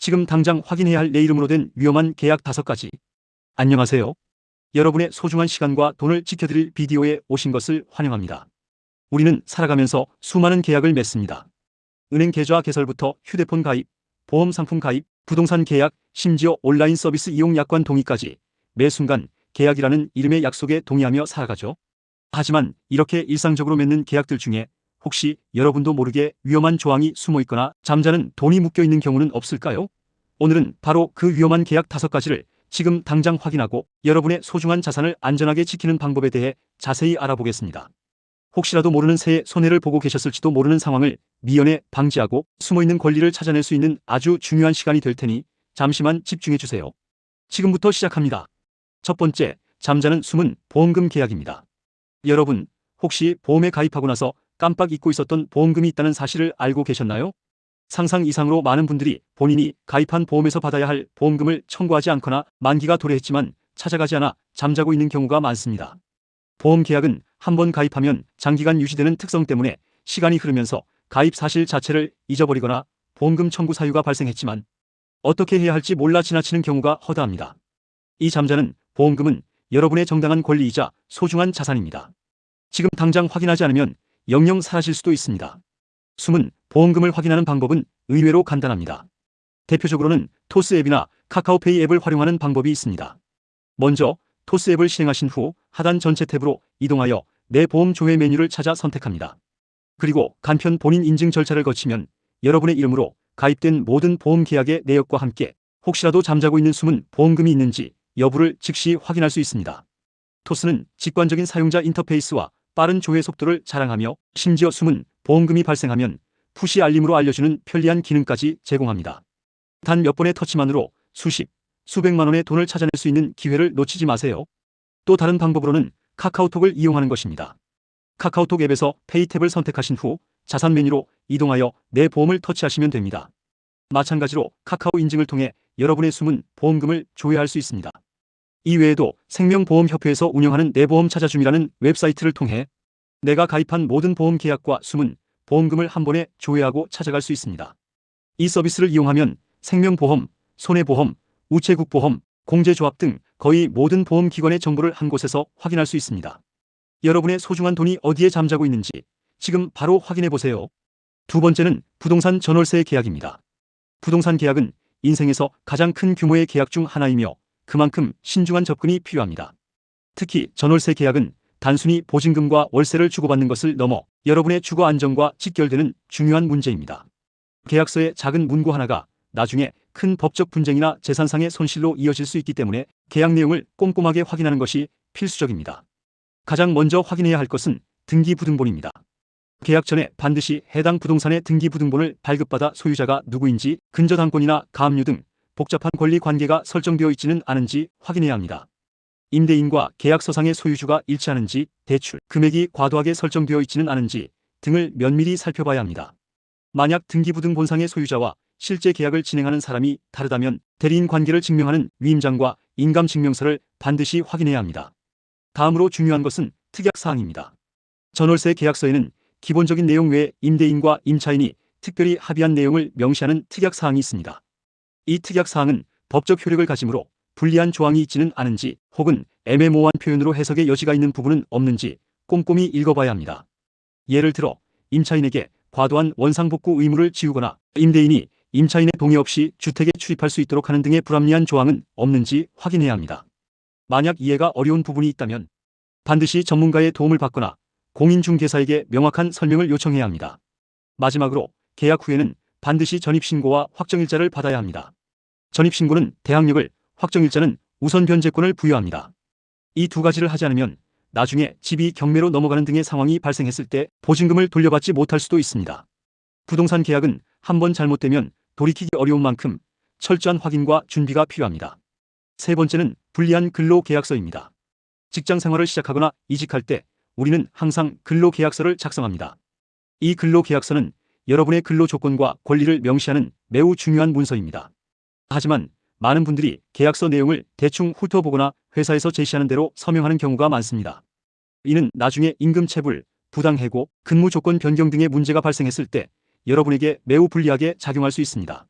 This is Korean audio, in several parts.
지금 당장 확인해야 할 내 이름으로 된 위험한 계약 5가지. 안녕하세요. 여러분의 소중한 시간과 돈을 지켜드릴 비디오에 오신 것을 환영합니다. 우리는 살아가면서 수많은 계약을 맺습니다. 은행 계좌 개설부터 휴대폰 가입, 보험 상품 가입, 부동산 계약, 심지어 온라인 서비스 이용 약관 동의까지 매 순간 계약이라는 이름의 약속에 동의하며 살아가죠. 하지만 이렇게 일상적으로 맺는 계약들 중에 혹시 여러분도 모르게 위험한 조항이 숨어 있거나 잠자는 돈이 묶여 있는 경우는 없을까요? 오늘은 바로 그 위험한 계약 5가지를 지금 당장 확인하고 여러분의 소중한 자산을 안전하게 지키는 방법에 대해 자세히 알아보겠습니다. 혹시라도 모르는 새에 손해를 보고 계셨을지도 모르는 상황을 미연에 방지하고 숨어있는 권리를 찾아낼 수 있는 아주 중요한 시간이 될 테니 잠시만 집중해 주세요. 지금부터 시작합니다. 첫 번째, 잠자는 숨은 보험금 계약입니다. 여러분, 혹시 보험에 가입하고 나서 깜빡 잊고 있었던 보험금이 있다는 사실을 알고 계셨나요? 상상 이상으로 많은 분들이 본인이 가입한 보험에서 받아야 할 보험금을 청구하지 않거나 만기가 도래했지만 찾아가지 않아 잠자고 있는 경우가 많습니다. 보험 계약은 한번 가입하면 장기간 유지되는 특성 때문에 시간이 흐르면서 가입 사실 자체를 잊어버리거나 보험금 청구 사유가 발생했지만 어떻게 해야 할지 몰라 지나치는 경우가 허다합니다. 이 잠자는 보험금은 여러분의 정당한 권리이자 소중한 자산입니다. 지금 당장 확인하지 않으면 영영 사라질 수도 있습니다. 숨은 보험금을 확인하는 방법은 의외로 간단합니다. 대표적으로는 토스 앱이나 카카오페이 앱을 활용하는 방법이 있습니다. 먼저 토스 앱을 실행하신 후 하단 전체 탭으로 이동하여 내 보험 조회 메뉴를 찾아 선택합니다. 그리고 간편 본인 인증 절차를 거치면 여러분의 이름으로 가입된 모든 보험 계약의 내역과 함께 혹시라도 잠자고 있는 숨은 보험금이 있는지 여부를 즉시 확인할 수 있습니다. 토스는 직관적인 사용자 인터페이스와 빠른 조회 속도를 자랑하며 심지어 숨은 보험금이 발생하면 푸시 알림으로 알려주는 편리한 기능까지 제공합니다. 단 몇 번의 터치만으로 수십, 수백만 원의 돈을 찾아낼 수 있는 기회를 놓치지 마세요. 또 다른 방법으로는 카카오톡을 이용하는 것입니다. 카카오톡 앱에서 페이 탭을 선택하신 후 자산 메뉴로 이동하여 내 보험을 터치하시면 됩니다. 마찬가지로 카카오 인증을 통해 여러분의 숨은 보험금을 조회할 수 있습니다. 이외에도 생명보험협회에서 운영하는 내 보험 찾아줌이라는 웹사이트를 통해 내가 가입한 모든 보험 계약과 숨은 보험금을 한 번에 조회하고 찾아갈 수 있습니다. 이 서비스를 이용하면 생명보험, 손해보험, 우체국보험, 공제조합 등 거의 모든 보험기관의 정보를 한 곳에서 확인할 수 있습니다. 여러분의 소중한 돈이 어디에 잠자고 있는지 지금 바로 확인해 보세요. 두 번째는 부동산 전월세 계약입니다. 부동산 계약은 인생에서 가장 큰 규모의 계약 중 하나이며 그만큼 신중한 접근이 필요합니다. 특히 전월세 계약은 단순히 보증금과 월세를 주고받는 것을 넘어 여러분의 주거 안정과 직결되는 중요한 문제입니다. 계약서의 작은 문구 하나가 나중에 큰 법적 분쟁이나 재산상의 손실로 이어질 수 있기 때문에 계약 내용을 꼼꼼하게 확인하는 것이 필수적입니다. 가장 먼저 확인해야 할 것은 등기부등본입니다. 계약 전에 반드시 해당 부동산의 등기부등본을 발급받아 소유자가 누구인지, 근저당권이나 가압류 등 복잡한 권리 관계가 설정되어 있지는 않은지 확인해야 합니다. 임대인과 계약서상의 소유주가 일치하는지, 대출 금액이 과도하게 설정되어 있지는 않은지 등을 면밀히 살펴봐야 합니다. 만약 등기부등본상의 소유자와 실제 계약을 진행하는 사람이 다르다면 대리인 관계를 증명하는 위임장과 인감증명서를 반드시 확인해야 합니다. 다음으로 중요한 것은 특약사항입니다. 전월세 계약서에는 기본적인 내용 외에 임대인과 임차인이 특별히 합의한 내용을 명시하는 특약사항이 있습니다. 이 특약사항은 법적 효력을 가지므로 불리한 조항이 있지는 않은지 혹은 애매모호한 표현으로 해석의 여지가 있는 부분은 없는지 꼼꼼히 읽어봐야 합니다. 예를 들어 임차인에게 과도한 원상복구 의무를 지우거나 임대인이 임차인의 동의 없이 주택에 출입할 수 있도록 하는 등의 불합리한 조항은 없는지 확인해야 합니다. 만약 이해가 어려운 부분이 있다면 반드시 전문가의 도움을 받거나 공인중개사에게 명확한 설명을 요청해야 합니다. 마지막으로 계약 후에는 반드시 전입신고와 확정일자를 받아야 합니다. 전입신고는 대항력을, 확정일자는 우선 변제권을 부여합니다. 이 두 가지를 하지 않으면 나중에 집이 경매로 넘어가는 등의 상황이 발생했을 때 보증금을 돌려받지 못할 수도 있습니다. 부동산 계약은 한번 잘못되면 돌이키기 어려운 만큼 철저한 확인과 준비가 필요합니다. 세 번째는 불리한 근로계약서입니다. 직장 생활을 시작하거나 이직할 때 우리는 항상 근로계약서를 작성합니다. 이 근로계약서는 여러분의 근로조건과 권리를 명시하는 매우 중요한 문서입니다. 하지만 많은 분들이 계약서 내용을 대충 훑어보거나 회사에서 제시하는 대로 서명하는 경우가 많습니다. 이는 나중에 임금체불, 부당해고, 근무조건 변경 등의 문제가 발생했을 때 여러분에게 매우 불리하게 작용할 수 있습니다.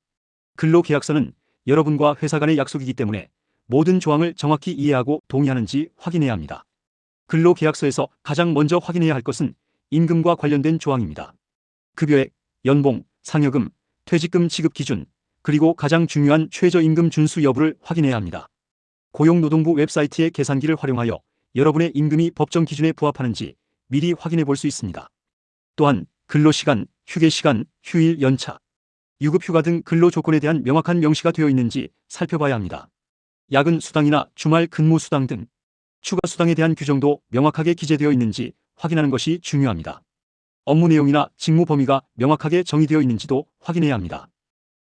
근로계약서는 여러분과 회사 간의 약속이기 때문에 모든 조항을 정확히 이해하고 동의하는지 확인해야 합니다. 근로계약서에서 가장 먼저 확인해야 할 것은 임금과 관련된 조항입니다. 급여액, 연봉, 상여금, 퇴직금 지급 기준, 그리고 가장 중요한 최저임금 준수 여부를 확인해야 합니다. 고용노동부 웹사이트의 계산기를 활용하여 여러분의 임금이 법정 기준에 부합하는지 미리 확인해 볼 수 있습니다. 또한 근로시간, 휴게시간, 휴일, 연차, 유급휴가 등 근로조건에 대한 명확한 명시가 되어 있는지 살펴봐야 합니다. 야근 수당이나 주말 근무 수당 등 추가 수당에 대한 규정도 명확하게 기재되어 있는지 확인하는 것이 중요합니다. 업무 내용이나 직무 범위가 명확하게 정의되어 있는지도 확인해야 합니다.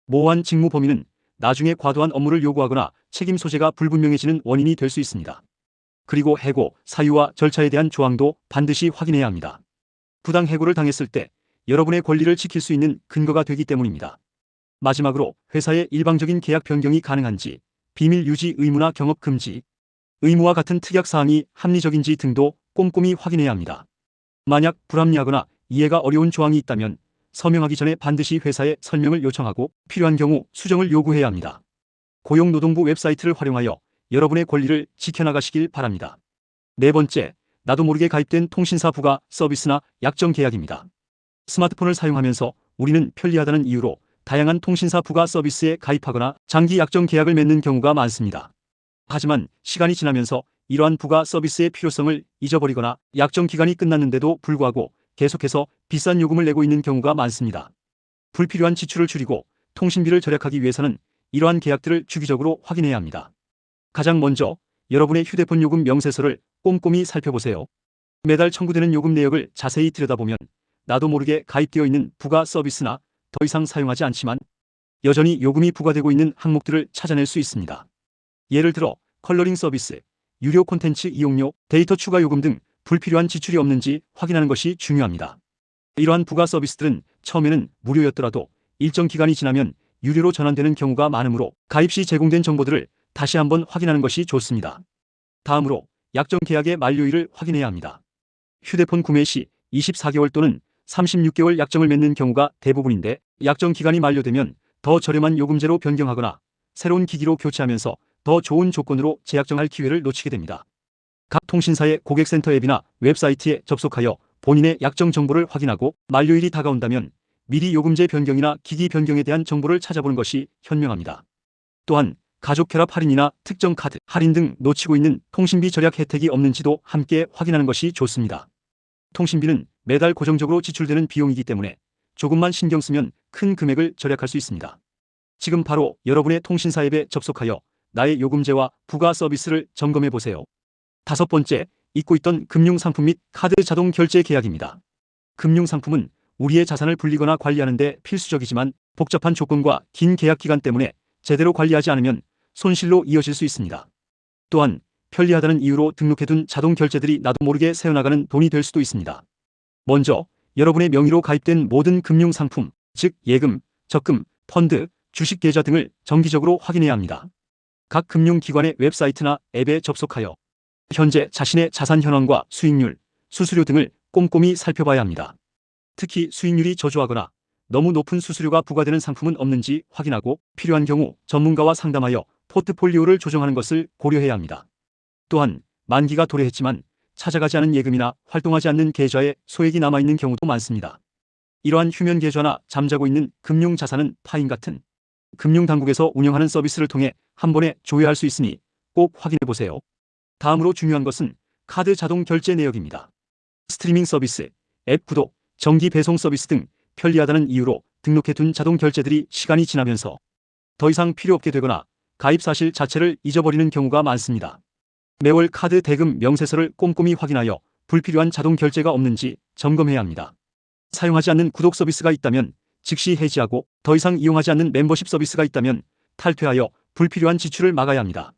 모호한 직무 범위는 나중에 과도한 업무를 요구하거나 책임 소재가 불분명해지는 원인이 될 수 있습니다. 그리고 해고, 사유와 절차에 대한 조항도 반드시 확인해야 합니다. 부당 해고를 당했을 때 여러분의 권리를 지킬 수 있는 근거가 되기 때문입니다. 마지막으로 회사의 일방적인 계약 변경이 가능한지, 비밀 유지 의무나 경업 금지, 의무와 같은 특약 사항이 합리적인지 등도 꼼꼼히 확인해야 합니다. 만약 불합리하거나 이해가 어려운 조항이 있다면 서명하기 전에 반드시 회사에 설명을 요청하고 필요한 경우 수정을 요구해야 합니다. 고용노동부 웹사이트를 활용하여 여러분의 권리를 지켜나가시길 바랍니다. 네 번째, 나도 모르게 가입된 통신사 부가 서비스나 약정 계약입니다. 스마트폰을 사용하면서 우리는 편리하다는 이유로 다양한 통신사 부가 서비스에 가입하거나 장기 약정 계약을 맺는 경우가 많습니다. 하지만 시간이 지나면서 이러한 부가 서비스의 필요성을 잊어버리거나 약정 기간이 끝났는데도 불구하고 계속해서 비싼 요금을 내고 있는 경우가 많습니다. 불필요한 지출을 줄이고 통신비를 절약하기 위해서는 이러한 계약들을 주기적으로 확인해야 합니다. 가장 먼저 여러분의 휴대폰 요금 명세서를 꼼꼼히 살펴보세요. 매달 청구되는 요금 내역을 자세히 들여다보면 나도 모르게 가입되어 있는 부가 서비스나 더 이상 사용하지 않지만 여전히 요금이 부과되고 있는 항목들을 찾아낼 수 있습니다. 예를 들어 컬러링 서비스, 유료 콘텐츠 이용료, 데이터 추가 요금 등 불필요한 지출이 없는지 확인하는 것이 중요합니다. 이러한 부가 서비스들은 처음에는 무료였더라도 일정 기간이 지나면 유료로 전환되는 경우가 많으므로 가입 시 제공된 정보들을 다시 한번 확인하는 것이 좋습니다. 다음으로 약정 계약의 만료일을 확인해야 합니다. 휴대폰 구매 시 24개월 또는 36개월 약정을 맺는 경우가 대부분인데 약정 기간이 만료되면 더 저렴한 요금제로 변경하거나 새로운 기기로 교체하면서 더 좋은 조건으로 재약정할 기회를 놓치게 됩니다. 각 통신사의 고객센터 앱이나 웹사이트에 접속하여 본인의 약정 정보를 확인하고 만료일이 다가온다면 미리 요금제 변경이나 기기 변경에 대한 정보를 찾아보는 것이 현명합니다. 또한 가족 결합 할인이나 특정 카드 할인 등 놓치고 있는 통신비 절약 혜택이 없는지도 함께 확인하는 것이 좋습니다. 통신비는 매달 고정적으로 지출되는 비용이기 때문에 조금만 신경 쓰면 큰 금액을 절약할 수 있습니다. 지금 바로 여러분의 통신사 앱에 접속하여 나의 요금제와 부가 서비스를 점검해 보세요. 다섯 번째, 잊고 있던 금융상품 및 카드 자동 결제 계약입니다. 금융상품은 우리의 자산을 불리거나 관리하는 데 필수적이지만 복잡한 조건과 긴 계약 기간 때문에 제대로 관리하지 않으면 손실로 이어질 수 있습니다. 또한 편리하다는 이유로 등록해둔 자동 결제들이 나도 모르게 새어나가는 돈이 될 수도 있습니다. 먼저 여러분의 명의로 가입된 모든 금융상품, 즉 예금, 적금, 펀드, 주식 계좌 등을 정기적으로 확인해야 합니다. 각 금융기관의 웹사이트나 앱에 접속하여 현재 자신의 자산 현황과 수익률, 수수료 등을 꼼꼼히 살펴봐야 합니다. 특히 수익률이 저조하거나 너무 높은 수수료가 부과되는 상품은 없는지 확인하고 필요한 경우 전문가와 상담하여 포트폴리오를 조정하는 것을 고려해야 합니다. 또한 만기가 도래했지만 찾아가지 않은 예금이나 활동하지 않는 계좌에 소액이 남아있는 경우도 많습니다. 이러한 휴면 계좌나 잠자고 있는 금융자산은 파인 같은 금융당국에서 운영하는 서비스를 통해 한 번에 조회할 수 있으니 꼭 확인해 보세요. 다음으로 중요한 것은 카드 자동 결제 내역입니다. 스트리밍 서비스, 앱 구독, 정기 배송 서비스 등 편리하다는 이유로 등록해둔 자동 결제들이 시간이 지나면서 더 이상 필요 없게 되거나 가입 사실 자체를 잊어버리는 경우가 많습니다. 매월 카드 대금 명세서를 꼼꼼히 확인하여 불필요한 자동 결제가 없는지 점검해야 합니다. 사용하지 않는 구독 서비스가 있다면 즉시 해지하고 더 이상 이용하지 않는 멤버십 서비스가 있다면 탈퇴하여 불필요한 지출을 막아야 합니다.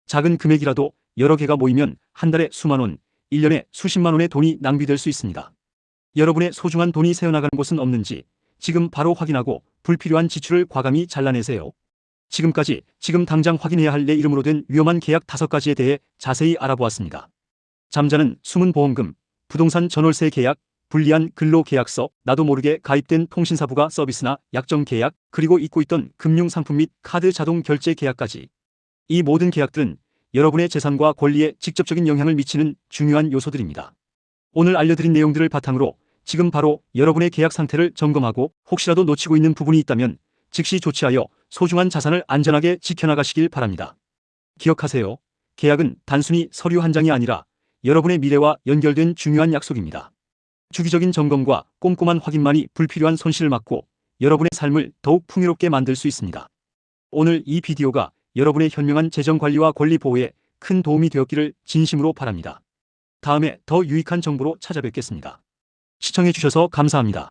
작은 금액이라도 여러 개가 모이면 한 달에 수만 원, 1년에 수십만 원의 돈이 낭비될 수 있습니다. 여러분의 소중한 돈이 새어나가는 곳은 없는지 지금 바로 확인하고 불필요한 지출을 과감히 잘라내세요. 지금까지 지금 당장 확인해야 할 내 이름으로 된 위험한 계약 5가지에 대해 자세히 알아보았습니다. 잠자는 숨은 보험금, 부동산 전월세 계약, 불리한 근로계약서, 나도 모르게 가입된 통신사 부가 서비스나 약정 계약, 그리고 잊고 있던 금융상품 및 카드 자동 결제 계약까지. 이 모든 계약들은 여러분의 재산과 권리에 직접적인 영향을 미치는 중요한 요소들입니다. 오늘 알려드린 내용들을 바탕으로 지금 바로 여러분의 계약 상태를 점검하고 혹시라도 놓치고 있는 부분이 있다면 즉시 조치하여 소중한 자산을 안전하게 지켜나가시길 바랍니다. 기억하세요. 계약은 단순히 서류 한 장이 아니라 여러분의 미래와 연결된 중요한 약속입니다. 주기적인 점검과 꼼꼼한 확인만이 불필요한 손실을 막고 여러분의 삶을 더욱 풍요롭게 만들 수 있습니다. 오늘 이 비디오가 여러분의 현명한 재정 관리와 권리 보호에 큰 도움이 되었기를 진심으로 바랍니다. 다음에 더 유익한 정보로 찾아뵙겠습니다. 시청해주셔서 감사합니다.